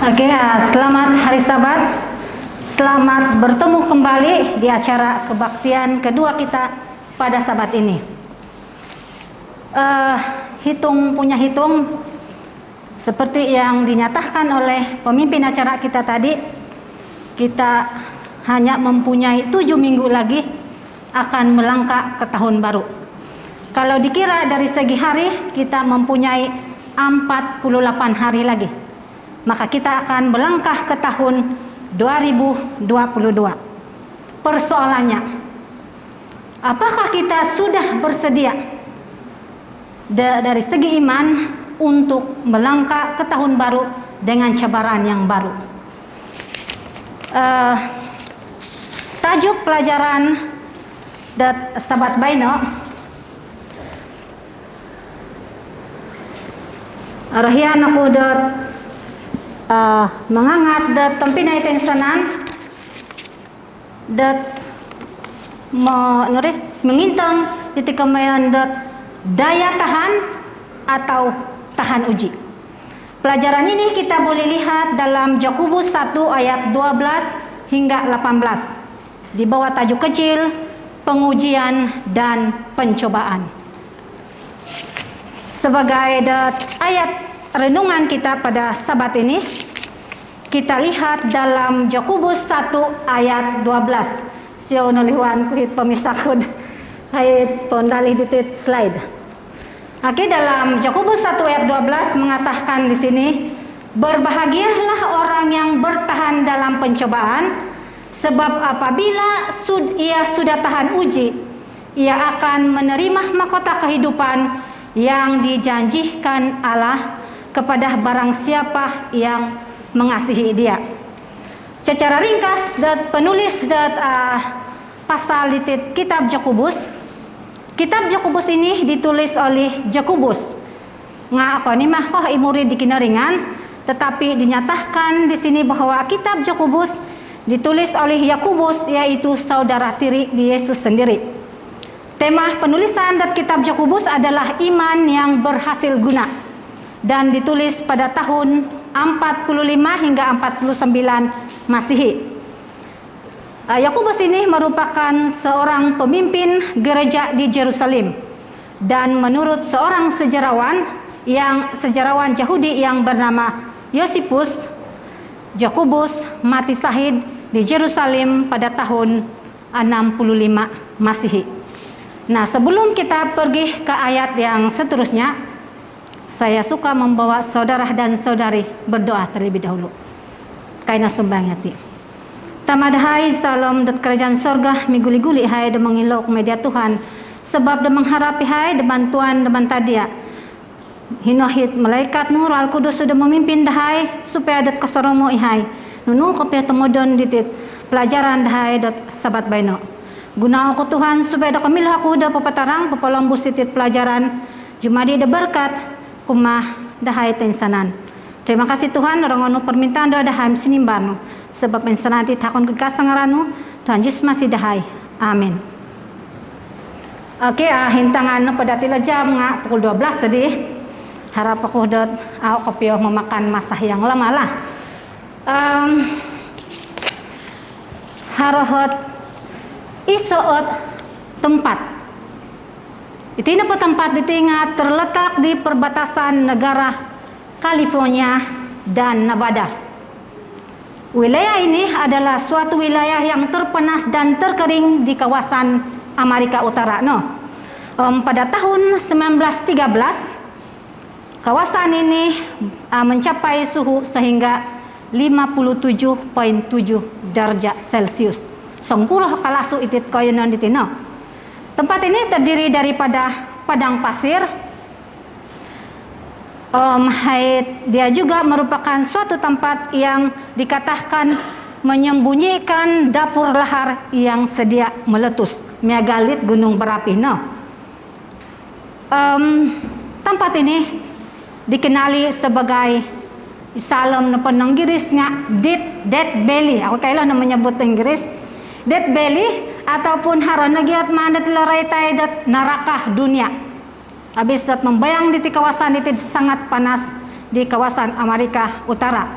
Oke, selamat hari Sabat. Selamat bertemu kembali di acara kebaktian kedua kita pada Sabat ini. Hitung seperti yang dinyatakan oleh pemimpin acara kita tadi, kita hanya mempunyai 7 minggu lagi akan melangkah ke tahun baru. Kalau dikira dari segi hari, kita mempunyai 48 hari lagi. Maka kita akan melangkah ke tahun 2022. Persoalannya, apakah kita sudah bersedia dari segi iman untuk melangkah ke tahun baru dengan cabaran yang baru? Tajuk pelajaran Sabat Baino Rahian aku mengangat tempinai tensanan mengintang ketika mayan daya tahan atau tahan uji. Pelajaran ini kita boleh lihat dalam Yakobus 1 ayat 12 hingga 18 di bawah tajuk kecil pengujian dan pencobaan. Sebagai ayat renungan kita pada Sabat ini, kita lihat dalam Yakobus 1 ayat 12. Sio noliwan kuhit pemisahud ayat pondali di slide. Oke, dalam Yakobus 1 ayat 12 mengatakan di sini, berbahagialah orang yang bertahan dalam pencobaan, sebab apabila ia sudah tahan uji, ia akan menerima mahkota kehidupan yang dijanjikan Allah kepada barang siapa yang mengasihi dia. Secara ringkas, penulis pasal di kitab Yakobus. Kitab Yakobus ini ditulis oleh Yakobus. Imuri di kinaringan, tetapi dinyatakan di sini bahwa kitab Yakobus ditulis oleh Yakobus, yaitu saudara tiri di Yesus sendiri. Tema penulisan kitab Yakobus adalah iman yang berhasil guna, dan ditulis pada tahun 45 hingga 49 Masehi. Yakobus ini merupakan seorang pemimpin gereja di Yerusalem, dan menurut seorang sejarawan Yahudi yang bernama Yosifus, Yakobus mati syahid di Yerusalem pada tahun 65 Masehi. Nah, sebelum kita pergi ke ayat yang seterusnya, saya suka membawa saudara dan saudari berdoa terlebih dahulu. Kaina sembang hati. Tamadahai salam dat kerajaan sorga miguli-guli hai de mengilok media Tuhan, sebab de mengharapi hai de bantuan de bantadia. Hinohit malaikat nur al kudus sudah memimpin dahai supaya dat kasaromo ihai. Nunu kopya temodon ditit pelajaran dahai dat Sabat Baino. Guna aku Tuhan supaya da kamilah aku da papatarang papalombu sitit pelajaran jumadi de berkat kumah dahai tensanan. Terima kasih Tuhan, orang anu permintaan doa dahai sinimbarno, sebab mensanati takon kegasangaranu Tuhan Yesus masih dahai. Amin. Oke, hintangan pada tila jam pukul 12 sedih. Harap aku kopio memakan masa yang lama lah. Harohot isoot tempat. Itu tempat ditinggal terletak di perbatasan negara California dan Nevada. Wilayah ini adalah suatu wilayah yang terpanas dan terkering di kawasan Amerika Utara. Pada tahun 1913, kawasan ini mencapai suhu sehingga 57,7 derajat Celcius. Sengkuroh kalasu itit koyonon ditino. Tempat ini terdiri daripada padang pasir. Dia juga merupakan suatu tempat yang dikatakan menyembunyikan dapur lahar yang sedia meletus, megalit gunung berapi. Tempat ini dikenali sebagai Salam penenggirisnya Death Valley. Aku kailah menyebut Inggris Death Valley ataupun Haronagiat mandat larai dat neraka dunia. Habis dat membayang di kawasan itu sangat panas di kawasan Amerika Utara.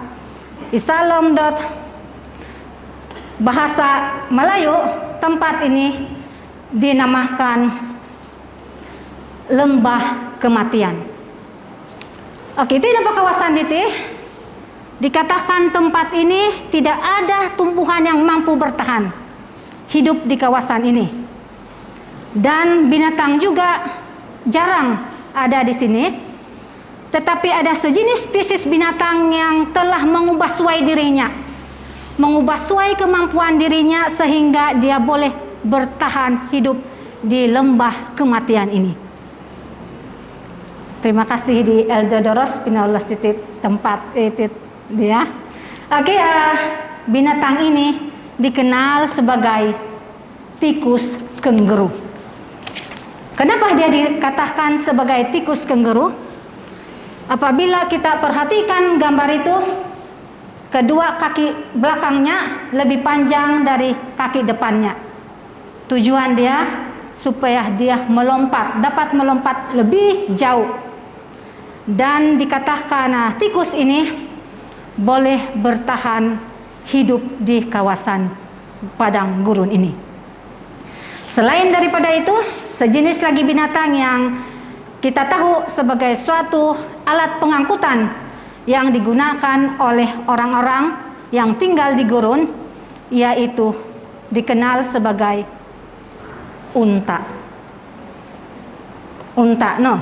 Isalom dot bahasa Melayu, tempat ini dinamakan lembah kematian. Oke, itu apa kawasan itu? Dikatakan tempat ini tidak ada tumbuhan yang mampu bertahan hidup di kawasan ini. Dan binatang juga jarang ada di sini. Tetapi ada sejenis spesies binatang yang telah mengubah suai dirinya, mengubah suai kemampuan dirinya sehingga dia boleh bertahan hidup di lembah kematian ini. Terima kasih di Eldodoros Pinoloceti tempat itu dia. Oke, binatang ini dikenal sebagai tikus kenguru. Kenapa dia dikatakan sebagai tikus kenguru? Apabila kita perhatikan gambar itu, kedua kaki belakangnya lebih panjang dari kaki depannya. Tujuan dia supaya dia melompat, dapat melompat lebih jauh. Dan dikatakan tikus ini boleh bertahan hidup di kawasan padang gurun ini. Selain daripada itu, sejenis lagi binatang yang kita tahu sebagai suatu alat pengangkutan yang digunakan oleh orang-orang yang tinggal di gurun, yaitu dikenal sebagai unta. Unta, no.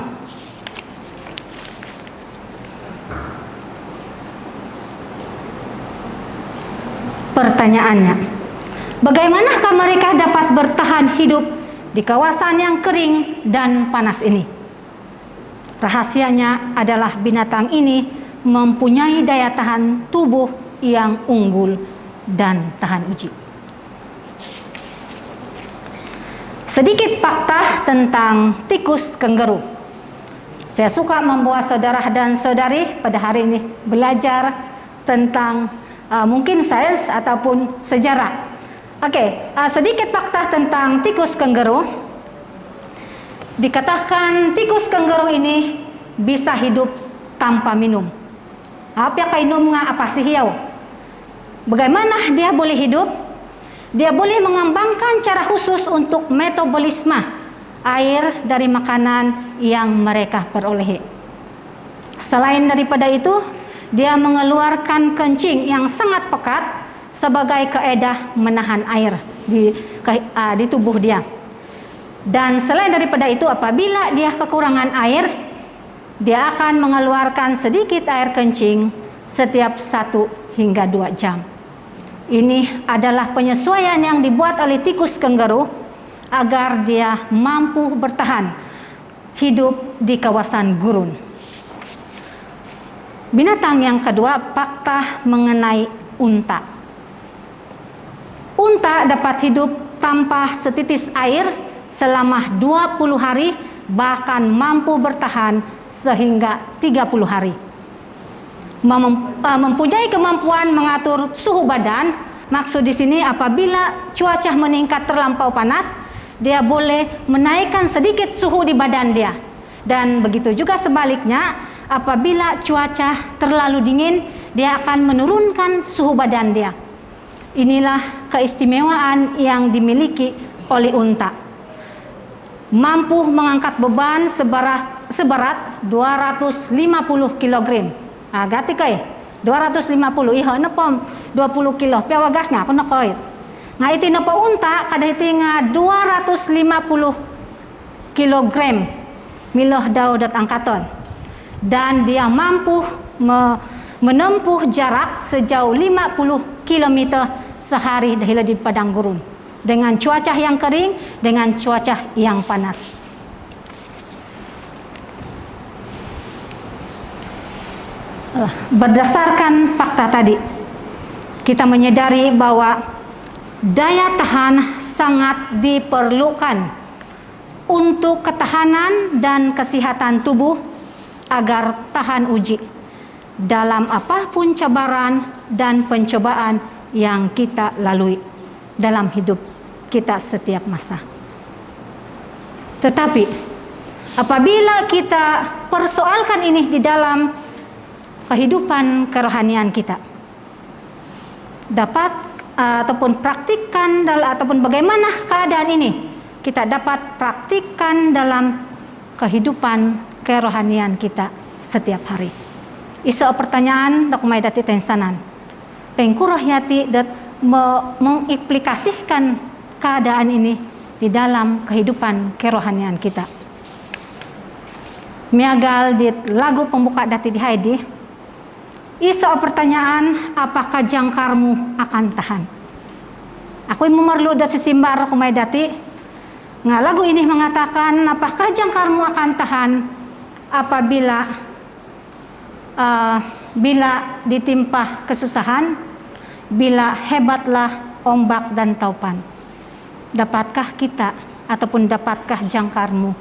Pertanyaannya, bagaimanakah mereka dapat bertahan hidup di kawasan yang kering dan panas ini? Rahasianya adalah binatang ini mempunyai daya tahan tubuh yang unggul dan tahan uji. Sedikit fakta tentang tikus kenguru. Saya suka membawa saudara dan saudari pada hari ini belajar tentang mungkin sains ataupun sejarah. Oke, sedikit fakta tentang tikus kenguru. Dikatakan tikus kenguru ini bisa hidup tanpa minum. Apa kainom nga apa sih hiyaw? Bagaimana dia boleh hidup? Dia boleh mengembangkan cara khusus untuk metabolisme air dari makanan yang mereka perolehi. Selain daripada itu, dia mengeluarkan kencing yang sangat pekat sebagai kaedah menahan air di tubuh dia. Dan selain daripada itu, apabila dia kekurangan air, dia akan mengeluarkan sedikit air kencing setiap 1 hingga 2 jam. Ini adalah penyesuaian yang dibuat oleh tikus kenguru agar dia mampu bertahan hidup di kawasan gurun. Binatang yang kedua, fakta mengenai unta. Unta dapat hidup tanpa setitis air selama 20 hari, bahkan mampu bertahan sehingga 30 hari. Mempunyai kemampuan mengatur suhu badan. Maksud di sini apabila cuaca meningkat terlampau panas, dia boleh menaikkan sedikit suhu di badan dia. Dan begitu juga sebaliknya, apabila cuaca terlalu dingin, dia akan menurunkan suhu badan dia. Inilah keistimewaan yang dimiliki oleh unta. Mampu mengangkat beban seberat 250 kg. Gati kay 250 iho na pom 20 kilo piawagas nga kuno koy. Nga iti na pa unta kada iti nga 250 kg miloh daw dat angkaton. Dan dia mampu menempuh jarak sejauh 50 km sehari dahil di padang gurun. Dengan cuaca yang kering, dengan cuaca yang panas. Berdasarkan fakta tadi, kita menyadari bahwa daya tahan sangat diperlukan untuk ketahanan dan kesehatan tubuh agar tahan uji dalam apapun cabaran dan pencobaan yang kita lalui dalam hidup kita setiap masa. Tetapi apabila kita persoalkan ini di dalam kehidupan kerohanian kita, dapat ataupun praktikkan ataupun bagaimana keadaan ini kita dapat praktikkan dalam kehidupan kerohanian kita setiap hari. Isa pertanyaan dakumay dati tensanan. Pengkurah yati dat mengaplikasikan keadaan ini di dalam kehidupan kerohanian kita. Miagal di lagu pembuka dati di Haidi. Isa pertanyaan, apakah jangkarmu akan tahan? Aku memerlu dat sisimbar kumay dati. Nga lagu ini mengatakan, apakah jangkarmu akan tahan apabila bila ditimpa kesusahan, bila hebatlah ombak dan taupan. Dapatkah kita ataupun dapatkah jangkarmu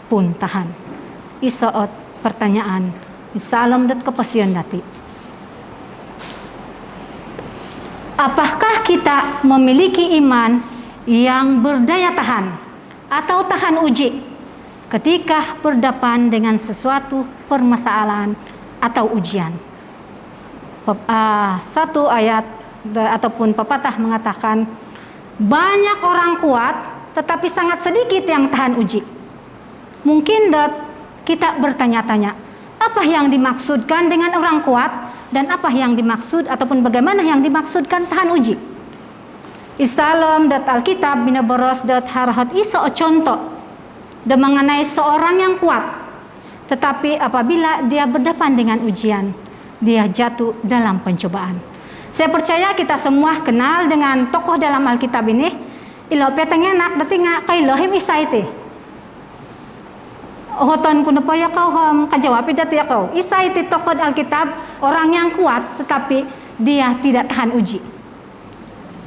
pun tahan? Isoot pertanyaan. Salam dat kepasion dati. Apakah kita memiliki iman yang berdaya tahan atau tahan uji ketika berdepan dengan sesuatu permasalahan atau ujian? Satu ayat ataupun pepatah mengatakan, banyak orang kuat tetapi sangat sedikit yang tahan uji. Mungkin kita bertanya-tanya, apa yang dimaksudkan dengan orang kuat dan apa yang dimaksud ataupun bagaimana yang dimaksudkan tahan uji? Isalom dat Alkitab binaboros dat harahat iso contoh dan mengenai seorang yang kuat, tetapi apabila dia berdepan dengan ujian, dia jatuh dalam pencobaan. Saya percaya kita semua kenal dengan tokoh dalam Alkitab ini. Ilo petengenak datinga kay lohim isaite. Hoton kuno pa yakaw kajawapi dati yakaw. Isaite tokoh Alkitab, orang yang kuat tetapi dia tidak tahan uji.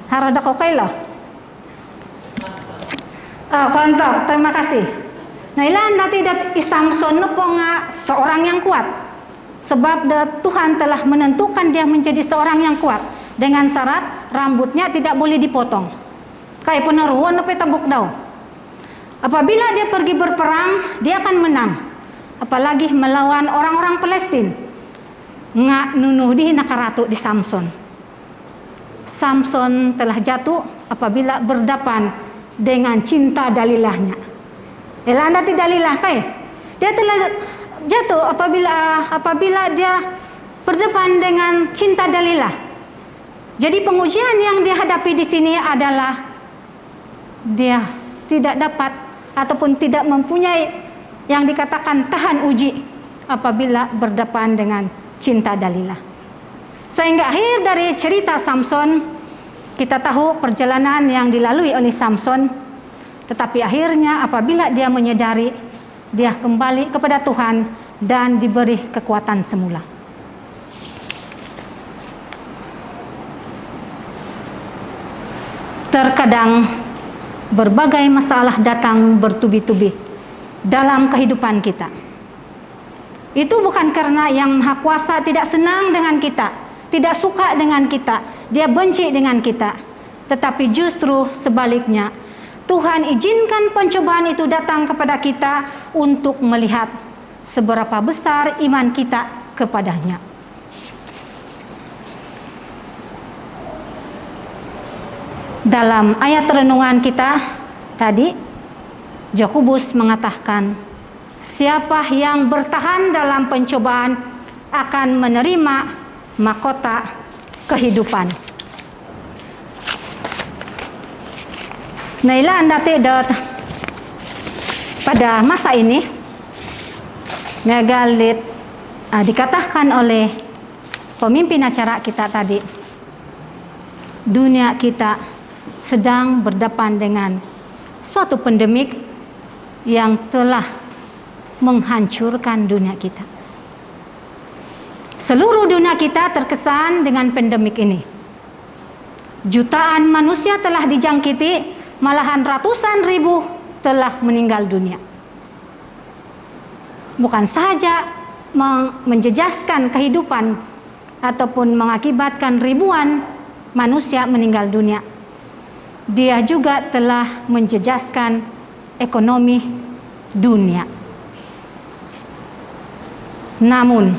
Harada ko kaylo. Kontok, terima kasih. Nah ilan dati dat Samson no po nga seorang yang kuat. Sebab Tuhan telah menentukan dia menjadi seorang yang kuat dengan syarat rambutnya tidak boleh dipotong. Kaya peneruan no petabuk daw. Apabila dia pergi berperang, dia akan menang. Apalagi melawan orang-orang Palestina. Nga nunuh di nakaratu di Samson. Samson telah jatuh apabila berdepan dengan cinta Dalilahnya. Elanda tidak Dalilah kay. Dia telah jatuh apabila dia berdepan dengan cinta Dalilah. Jadi pengujian yang dihadapi di sini adalah dia tidak dapat ataupun tidak mempunyai yang dikatakan tahan uji apabila berdepan dengan cinta Dalilah. Sehingga akhir dari cerita Samson, kita tahu perjalanan yang dilalui oleh Samson, tetapi akhirnya apabila dia menyadari, dia kembali kepada Tuhan dan diberi kekuatan semula. Terkadang berbagai masalah datang bertubi-tubi dalam kehidupan kita. Itu bukan karena yang Maha Kuasa tidak senang dengan kita, tidak suka dengan kita, dia benci dengan kita, tetapi justru sebaliknya, Tuhan izinkan pencobaan itu datang kepada kita untuk melihat seberapa besar iman kita kepadanya. Dalam ayat renungan kita tadi, Yakobus mengatakan, siapa yang bertahan dalam pencobaan akan menerima mahkota kehidupan. Nailan dati pada masa ini negalit dikatakan oleh pemimpin acara kita tadi, dunia kita sedang berdepan dengan suatu pandemik yang telah menghancurkan dunia kita. Seluruh dunia kita terkesan dengan pandemik ini. Jutaan manusia telah dijangkiti, malahan ratusan ribu telah meninggal dunia. Bukan saja menjejaskan kehidupan ataupun mengakibatkan ribuan manusia meninggal dunia, dia juga telah menjejaskan ekonomi dunia. Namun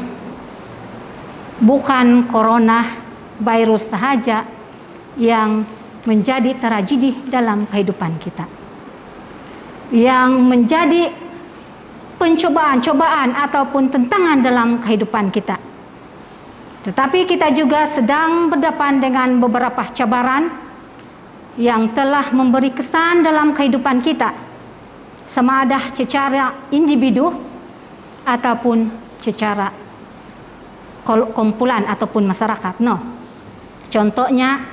bukan corona virus sahaja yang menjadi tragedi dalam kehidupan kita, yang menjadi pencobaan-cobaan ataupun tentangan dalam kehidupan kita. Tetapi kita juga sedang berdepan dengan beberapa cabaran yang telah memberi kesan dalam kehidupan kita, sama ada secara individu ataupun secara kumpulan ataupun masyarakat. Contohnya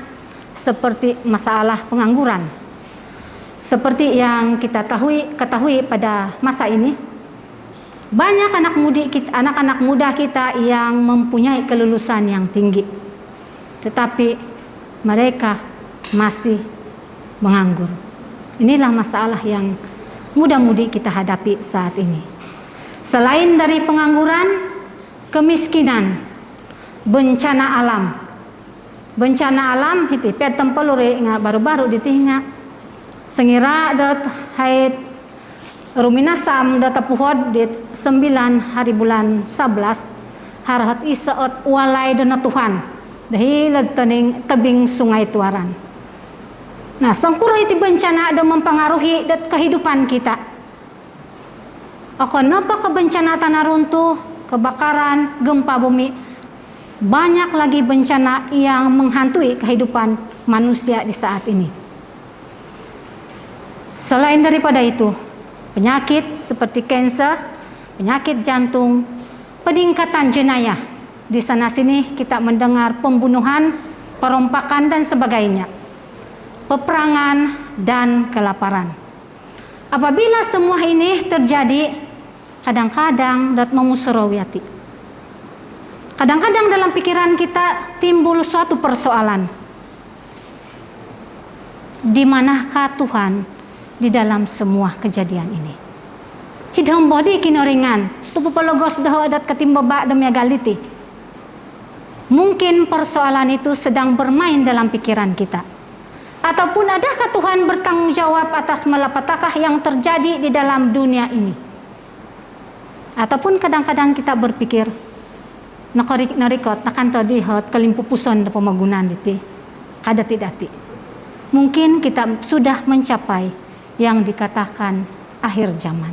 seperti masalah pengangguran. Seperti yang kita ketahui pada masa ini, banyak anak-anak muda kita yang mempunyai kelulusan yang tinggi, tetapi mereka masih menganggur. Inilah masalah yang mudah-mudi kita hadapi saat ini. Selain dari pengangguran, kemiskinan, bencana alam. Bencana alam hiti petem pelure nga baru-baru ditinga. Sengira dat hait ruminasam data puhod dit 9 hari bulan 11 harhat isaot walay dana Tuhan dahil taning tebing sungai Tuaran. Nah, sangkura iti bencana ada mempengaruhi dat kehidupan kita. Napa kebencana tanah runtuh, kebakaran, gempa bumi, banyak lagi bencana yang menghantui kehidupan manusia di saat ini. Selain daripada itu, penyakit seperti kanker, penyakit jantung, peningkatan jenayah. Di sana sini kita mendengar pembunuhan, perompakan dan sebagainya. Peperangan dan kelaparan. Apabila semua ini terjadi, kadang-kadang dat memusrawiyati. Kadang-kadang dalam pikiran kita timbul suatu persoalan. Di manakah Tuhan di dalam semua kejadian ini? Hidang bodi kinoringan, tupu pelogos daho adat ketimbaba demi galiti. Mungkin persoalan itu sedang bermain dalam pikiran kita. Ataupun adakah Tuhan bertanggung jawab atas malapetakah yang terjadi di dalam dunia ini? Ataupun kadang-kadang kita berpikir, narikot, nakan tadi hot kelimpupuson da pemagunaan diti, kada tidati. Mungkin kita sudah mencapai yang dikatakan akhir zaman.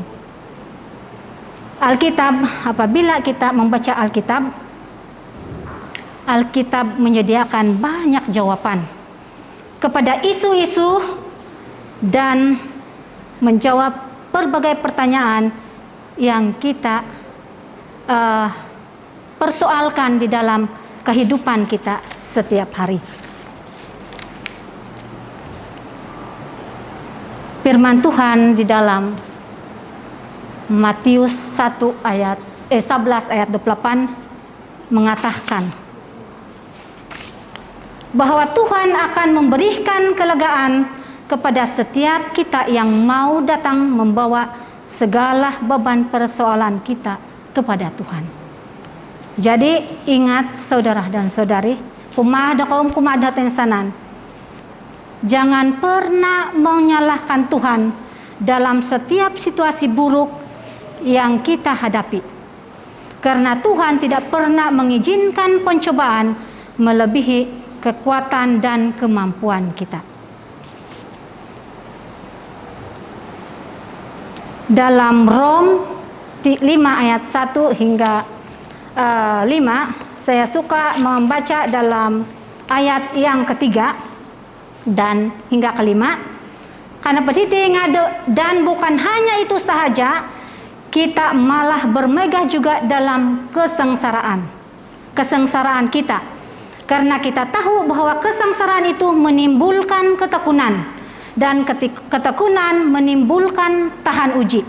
Alkitab, apabila kita membaca Alkitab menyediakan banyak jawaban kepada isu-isu dan menjawab berbagai pertanyaan yang kita persoalkan di dalam kehidupan kita setiap hari. Firman Tuhan di dalam Matius 11 ayat 28 mengatakan bahwa Tuhan akan memberikan kelegaan kepada setiap kita yang mau datang membawa segala beban persoalan kita kepada Tuhan. Jadi ingat saudara dan saudari, kumada kaum kumada tensanan, jangan pernah menyalahkan Tuhan dalam setiap situasi buruk yang kita hadapi. Karena Tuhan tidak pernah mengizinkan pencobaan melebihi kekuatan dan kemampuan kita. Dalam Rom 5 ayat 1 hingga 5, saya suka membaca dalam ayat yang ketiga dan hingga kelima. Karena berhenti dan bukan hanya itu sahaja, kita malah bermegah juga dalam kesengsaraan kita. Karena kita tahu bahwa kesengsaraan itu menimbulkan ketekunan, dan ketekunan menimbulkan tahan uji,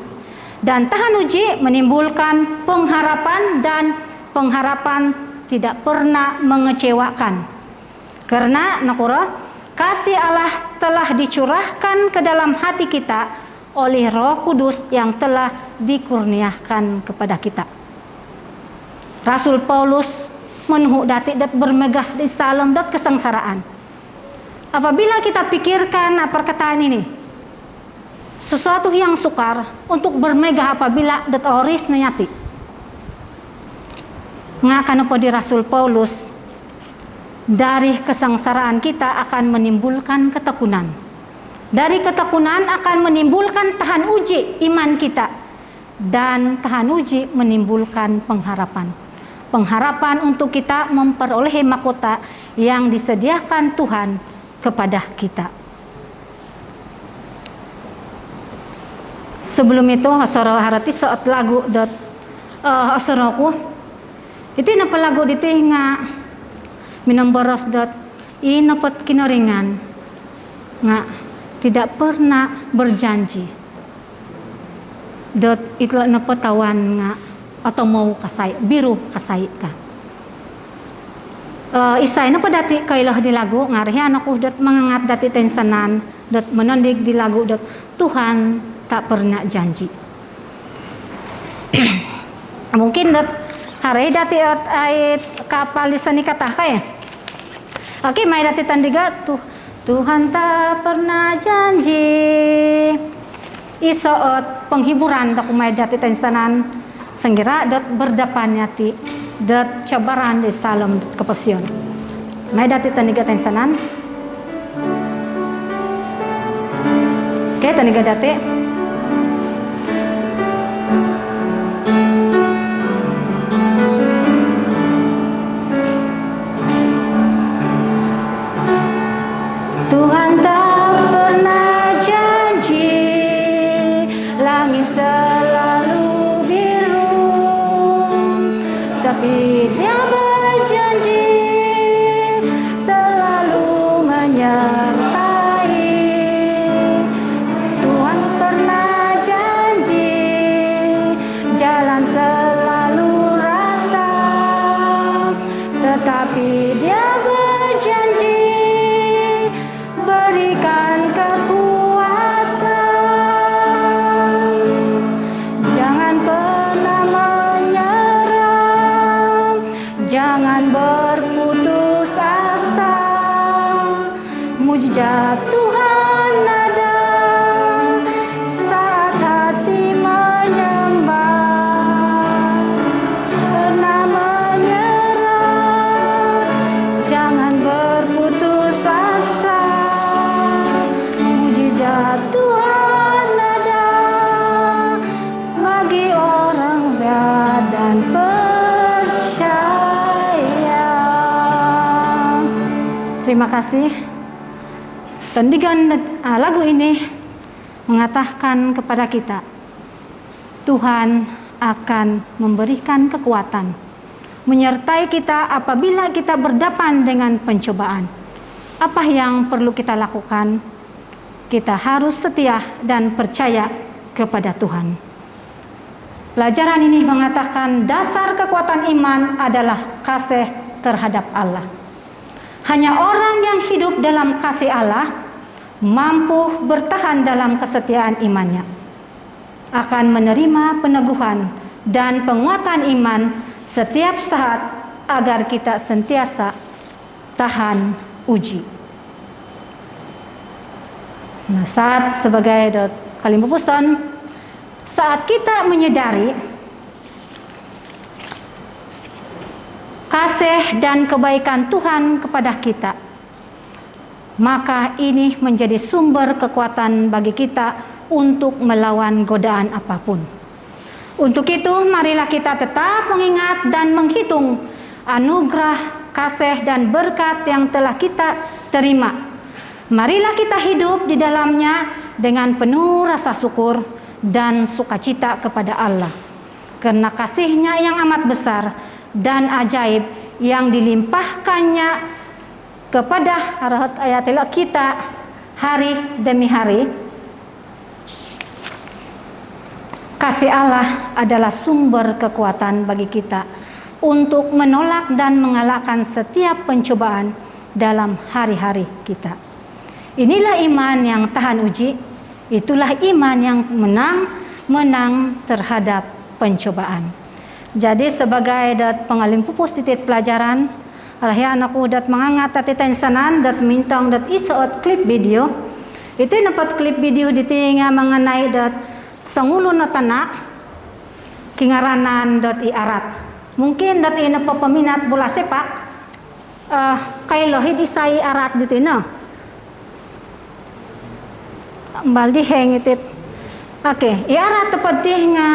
dan tahan uji menimbulkan pengharapan, dan pengharapan tidak pernah mengecewakan. Karena kasih Allah telah dicurahkan ke dalam hati kita oleh Roh Kudus yang telah dikurniakan kepada kita. Rasul Paulus menuhuk dati dat bermegah di salom dat kesengsaraan. Apabila kita pikirkan perkataan ini, sesuatu yang sukar untuk bermegah apabila dat oris nyati. Ngakan apa di Rasul Paulus Dari kesengsaraan kita akan menimbulkan ketekunan. Dari ketekunan akan menimbulkan tahan uji iman kita. Dan tahan uji menimbulkan pengharapan. Pengharapan untuk kita memperoleh mahkota yang disediakan Tuhan kepada kita. Sebelum itu asara harati saat lagu dot asaraku itu napa lagu ditinga minum boros dot inapot kinoringan nga tidak pernah berjanji dot itu napatawan nga atau mau kasay biru kasay ka isay napa dati kailah di lagu ngarihan aku dot mangangat dati tensanan dot menondig di lagu dot Tuhan tak pernah janji. Mungkin dot hari dati ait kapal disani kata ya. Oke, mai dati tandiga Tuhan tak pernah janji. Isoot penghiburan tak mai dati tensanan senggira dot berdapannya ti dot cabaran di salem kepesion. Mai dati tandiga tensanan. Oke, tandiga dati Tuhan tak pernah janji, langit selalu biru, tapi Dia berjanji selalu menyertai. Tuhan pernah janji, jalan selalu rata, tetapi Dia berjanji berikan kekuatan. Jangan pernah menyerah, jangan berputus asa. Mujizat Tuhan ada saat hati menyembah. Pernah menyerah, jangan berputus asa. Tuhan ada bagi orang dan percaya. Terima kasih. Tendigan lagu ini mengatakan kepada kita, Tuhan akan memberikan kekuatan, menyertai kita apabila kita berhadapan dengan pencobaan. Apa yang perlu kita lakukan? Kita harus setia dan percaya kepada Tuhan. Pelajaran ini mengatakan dasar kekuatan iman adalah kasih terhadap Allah. Hanya orang yang hidup dalam kasih Allah mampu bertahan dalam kesetiaan imannya, akan menerima peneguhan dan penguatan iman setiap saat agar kita sentiasa tahan uji. Nah, saat sebagai kalimpupusan, saat kita menyadari kasih dan kebaikan Tuhan kepada kita, maka ini menjadi sumber kekuatan bagi kita untuk melawan godaan apapun. Untuk itu, marilah kita tetap mengingat dan menghitung anugerah, kasih dan berkat yang telah kita terima. Marilah kita hidup di dalamnya dengan penuh rasa syukur dan sukacita kepada Allah. Karena kasih-Nya yang amat besar dan ajaib yang dilimpahkannya kepada ayat kita hari demi hari. Kasih Allah adalah sumber kekuatan bagi kita untuk menolak dan mengalahkan setiap pencobaan dalam hari-hari kita. Inilah iman yang tahan uji, itulah iman yang menang terhadap pencobaan. Jadi sebagai pengalim pupus titik pelajaran, arahnya anakku mengangat tati tensanan mintong isoot klip video. Itu dapat klip video ditinga mengenai sangulu na tanak kingaranan iarat. Mungkin ina peminat bola sepak kailohid isai arat ditina baldi hengitit. Oke, arat tepatih nga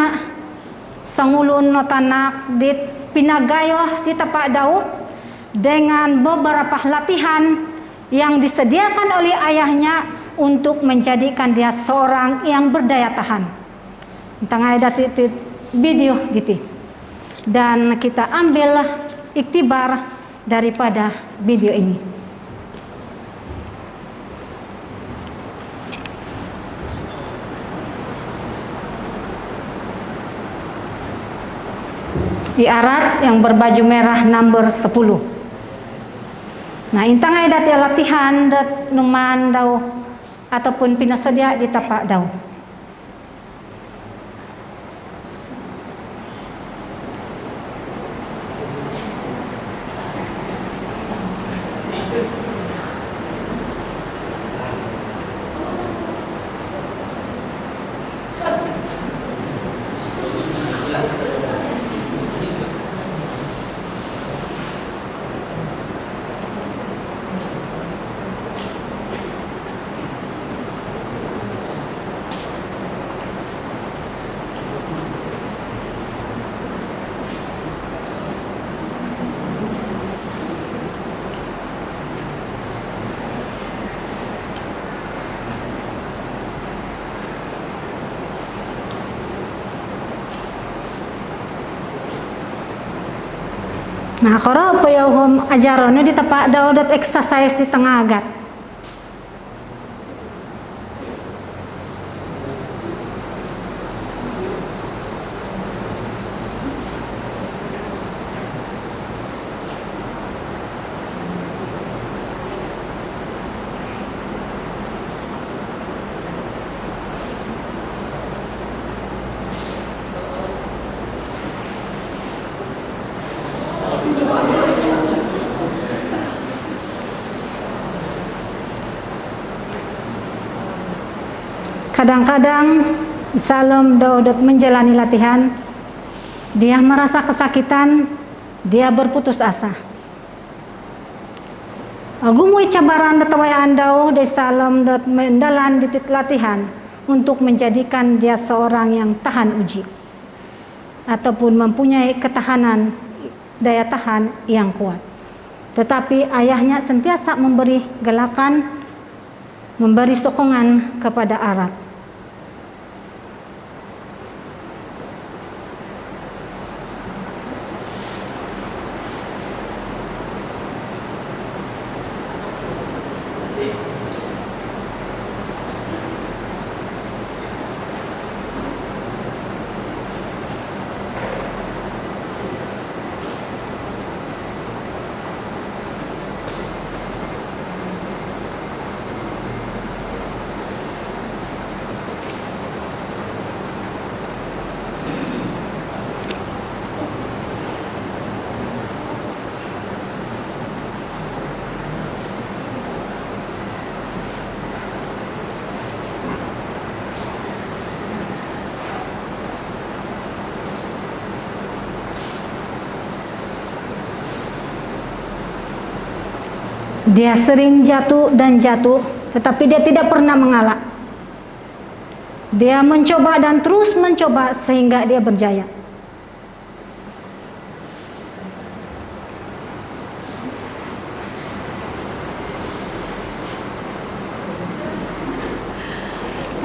sangulun no tanak dit pinagayoh di tapak daud dengan beberapa latihan yang disediakan oleh ayahnya untuk menjadikan dia seorang yang berdaya tahan. Tengah ada video diti. Dan kita ambil iktibar daripada video ini. Di arat yang berbaju merah nomor 10. Nah, intang ada latihan dat numan daw ataupun pinasedia di tapak daw. Nah, kalau apa ya ajarannya di tapak daw dat exercise di tengah agat. Kadang-kadang Salam Daudot menjalani latihan, dia merasa kesakitan, dia berputus asa. Agumui cabaran datawayaan daw de Salam Daud mendalan di latihan untuk menjadikan dia seorang yang tahan uji ataupun mempunyai ketahanan daya tahan yang kuat. Tetapi ayahnya sentiasa memberi galakan, memberi sokongan kepada arat. Dia sering jatuh dan jatuh, tetapi dia tidak pernah mengalah. Dia mencoba dan terus mencoba sehingga dia berjaya.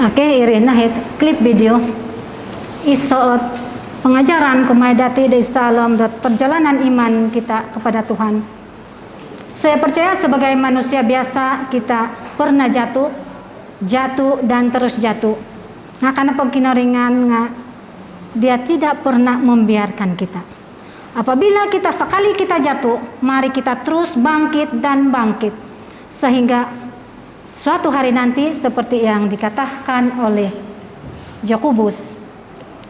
Oke, Irina hit klip video isot pengajaran kumaidati dari salam dan perjalanan iman kita kepada Tuhan. Saya percaya sebagai manusia biasa kita pernah jatuh dan terus jatuh. Nah, karena pengkinaringan dia tidak pernah membiarkan kita. Apabila kita sekali kita jatuh, mari kita terus bangkit dan bangkit. Sehingga suatu hari nanti seperti yang dikatakan oleh Yakobus,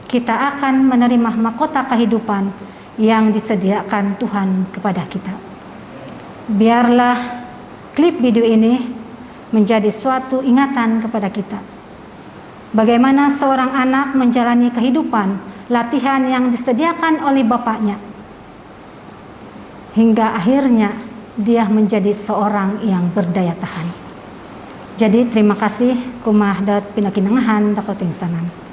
kita akan menerima mahkota kehidupan yang disediakan Tuhan kepada kita. Biarlah klip video ini menjadi suatu ingatan kepada kita. Bagaimana seorang anak menjalani kehidupan, latihan yang disediakan oleh bapaknya. Hingga akhirnya dia menjadi seorang yang berdaya tahan. Jadi terima kasih kumah dat pinakinangahan dakoting sanan.